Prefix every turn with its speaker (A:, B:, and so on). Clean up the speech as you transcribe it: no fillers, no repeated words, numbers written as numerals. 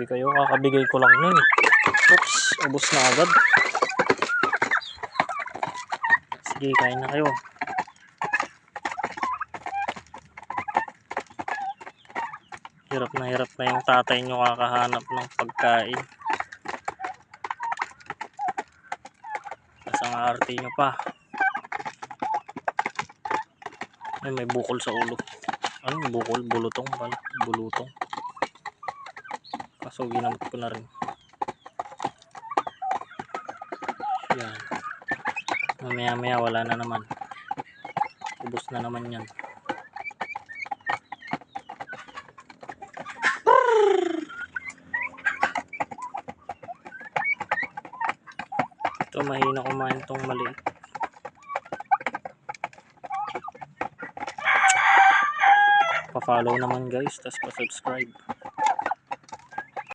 A: kayo, kakabigay ko lang nun. Oops, ubos na agad. Sige, kain na kayo. Hirap na yung tatay nyo kakahanap ng pagkain. Kasang arte nyo pa. Ay, may bukol sa ulo. Ano bukol? Bulutong pala. Bulutong. Kaso ginamot ko na rin. Yan. Mamaya wala na naman. Ubos na naman yan. Ito mahina kumain tong maliit. Pa-follow naman guys, tas pa-subscribe.